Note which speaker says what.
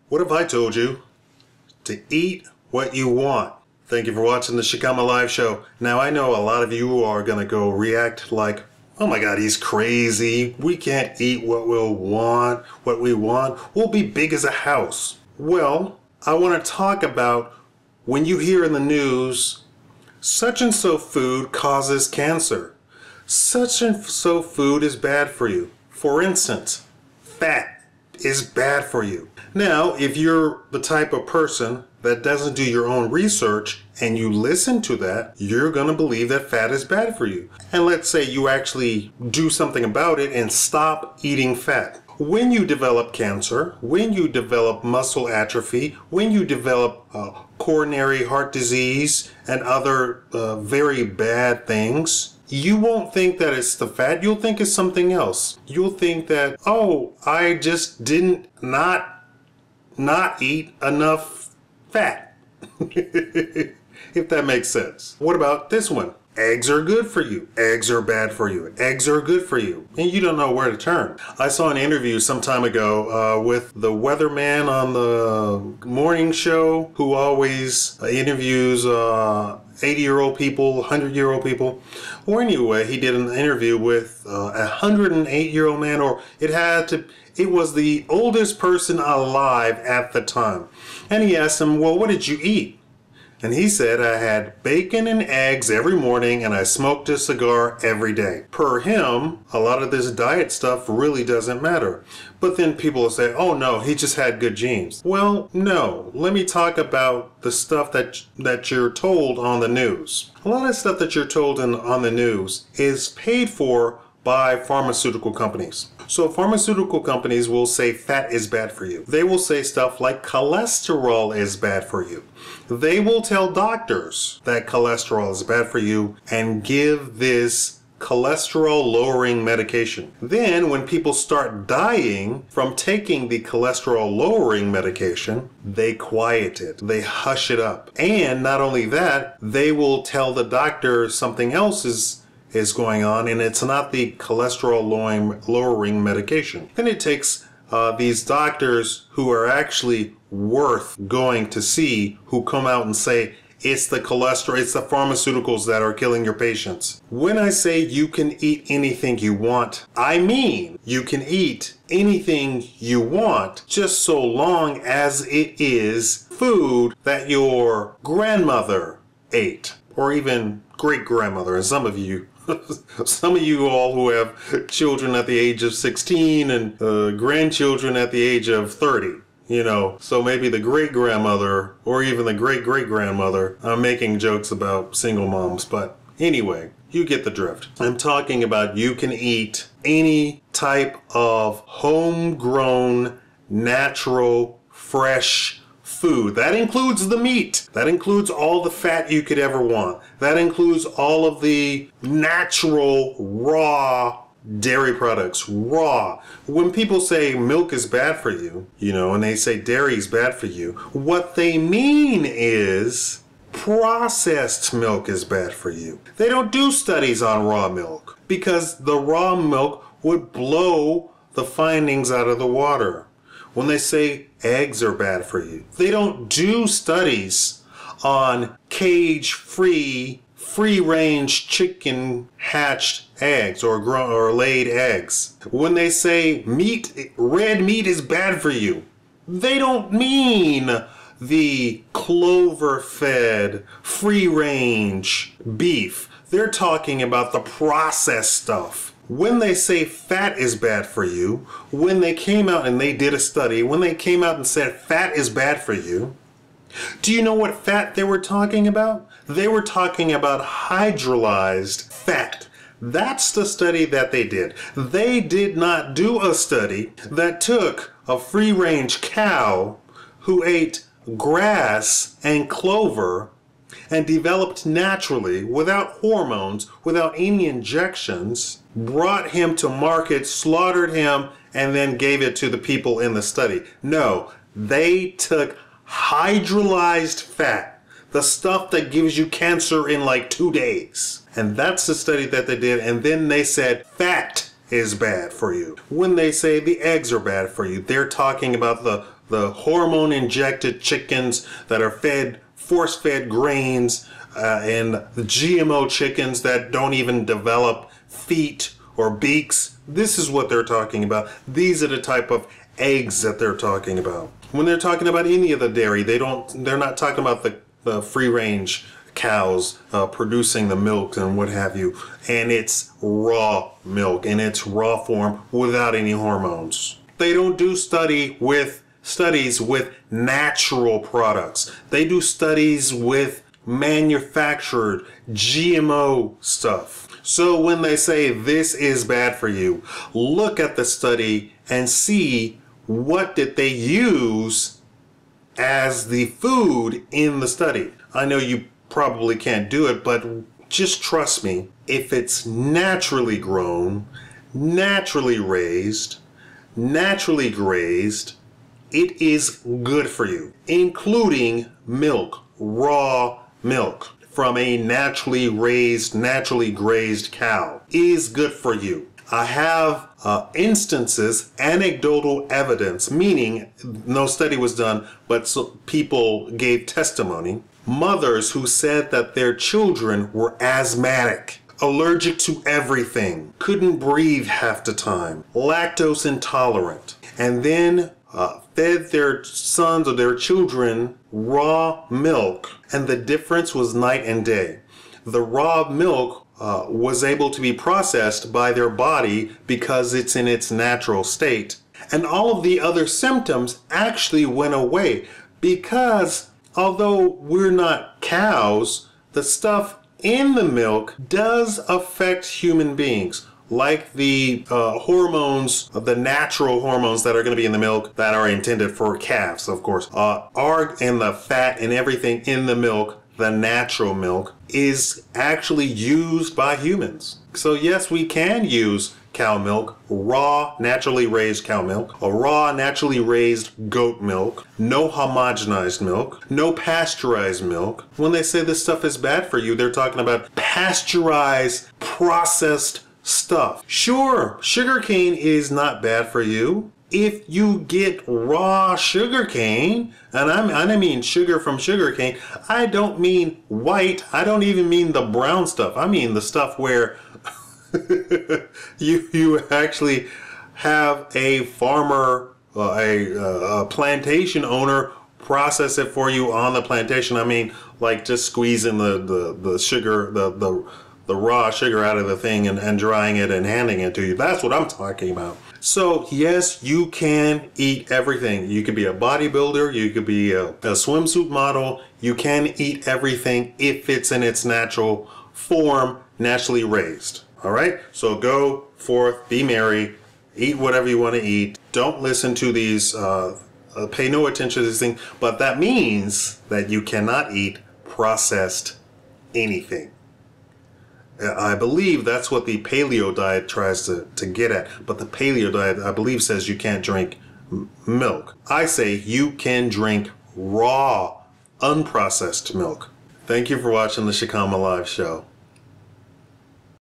Speaker 1: What if I told you to eat what you want? Thank you for watching the Shikama Live Show. Now I know a lot of you are gonna go react like, oh my God, he's crazy. We can't eat what we'll want, what we want. We'll be big as a house. Well, I want to talk about when you hear in the news, such and so food causes cancer. Such and so food is bad for you. For instance, fat is bad for you. Now, if you're the type of person that doesn't do your own research and you listen to that, you're going to believe that fat is bad for you. And let's say you actually do something about it and stop eating fat. When you develop cancer, when you develop muscle atrophy, when you develop coronary heart disease and other very bad things, you won't think that it's the fat. You'll think it's something else. You'll think that, oh, I just didn't not eat enough fat. If that makes sense. What about this one? Eggs are good for you. Eggs are bad for you. Eggs are good for you. And you don't know where to turn. I saw an interview some time ago with the weatherman on the morning show who always interviews 80-year-old people, 100-year-old people. Or anyway, he did an interview with a 108-year-old man, or it was the oldest person alive at the time. And he asked him, well, what did you eat? And he said, I had bacon and eggs every morning and I smoked a cigar every day. Per him, a lot of this diet stuff really doesn't matter. But then people will say, oh no, he just had good genes. Well, no. Let me talk about the stuff that you're told on the news. A lot of stuff that you're told on the news is paid for by pharmaceutical companies. So pharmaceutical companies will say fat is bad for you. They will say stuff like cholesterol is bad for you. They will tell doctors that cholesterol is bad for you and give this cholesterol lowering medication. Then when people start dying from taking the cholesterol lowering medication, they quiet it. They hush it up. And not only that, they will tell the doctor something else is going on, and it's not the cholesterol lowering medication. Then it takes these doctors who are actually worth going to see, who come out and say, it's the cholesterol, it's the pharmaceuticals that are killing your patients. When I say you can eat anything you want, I mean you can eat anything you want, just so long as it is food that your grandmother ate, or even great-grandmother, and some of you all who have children at the age of 16 and grandchildren at the age of 30, you know, so maybe the great-grandmother or even the great-great-grandmother. I'm making jokes about single moms, but anyway, you get the drift. I'm talking about you can eat any type of homegrown, natural, fresh food. That includes the meat. That includes all the fat you could ever want. That includes all of the natural, raw dairy products. Raw. When people say milk is bad for you, you know, and they say dairy is bad for you, what they mean is processed milk is bad for you. They don't do studies on raw milk because the raw milk would blow the findings out of the water. When they say eggs are bad for you, they don't do studies on cage-free, free-range chicken hatched eggs or laid eggs. When they say red meat is bad for you, they don't mean the clover-fed, free-range beef. They're talking about the processed stuff. When they say fat is bad for you, when they came out and they did a study, when they came out and said fat is bad for you, do you know what fat they were talking about? They were talking about hydrolized fat. That's the study that they did. They did not do a study that took a free-range cow who ate grass and clover and developed naturally, without hormones, without any injections, brought him to market, slaughtered him, and then gave it to the people in the study. No, they took hydrolized fat, the stuff that gives you cancer in like 2 days. And that's the study that they did, and then they said fat is bad for you. When they say the eggs are bad for you, they're talking about the hormone injected chickens that are fed force fed grains, and the GMO chickens that don't even develop feet or beaks. This is what they're talking about. These are the type of eggs that they're talking about. When they're talking about any of the dairy, they're not talking about the free range cows producing the milk and what have you. And it's raw milk in its raw form without any hormones. They don't do studies with natural products. They do studies with manufactured GMO stuff. So when they say this is bad for you, look at the study and see what did they use as the food in the study. I know you probably can't do it, but just trust me. If it's naturally grown, naturally raised, naturally grazed, it is good for you, including milk, raw milk from a naturally raised, naturally grazed cow is good for you. I have instances, anecdotal evidence, meaning no study was done, but people gave testimony. Mothers who said that their children were asthmatic, allergic to everything, couldn't breathe half the time, lactose intolerant, and then fed their sons or their children raw milk, and the difference was night and day. The raw milk was able to be processed by their body because it's in its natural state. And all of the other symptoms actually went away because although we're not cows, the stuff in the milk does affect human beings. Like the hormones, the natural hormones that are going to be in the milk that are intended for calves, of course, are in the fat and everything in the milk. The natural milk is actually used by humans. So yes, we can use cow milk, raw, naturally raised cow milk, a raw, naturally raised goat milk, no homogenized milk, no pasteurized milk. When they say this stuff is bad for you, they're talking about pasteurized, processed stuff. Sure, sugarcane is not bad for you. If you get raw sugarcane, and I mean sugar from sugarcane, I don't mean white, I don't even mean the brown stuff. I mean the stuff where you actually have a farmer, a plantation owner process it for you on the plantation. I mean, like just squeezing the sugar, the raw sugar out of the thing and drying it and handing it to you. That's what I'm talking about. So yes, you can eat everything. You could be a bodybuilder, you could be a swimsuit model, you can eat everything if it's in its natural form, naturally raised. All right, so go forth, be merry, eat whatever you want to eat. Don't listen to these, pay no attention to these things, but that means that you cannot eat processed anything. I believe that's what the paleo diet tries to get at. But the paleo diet, I believe, says you can't drink milk. I say you can drink raw, unprocessed milk. Thank you for watching the Shikama Live Show.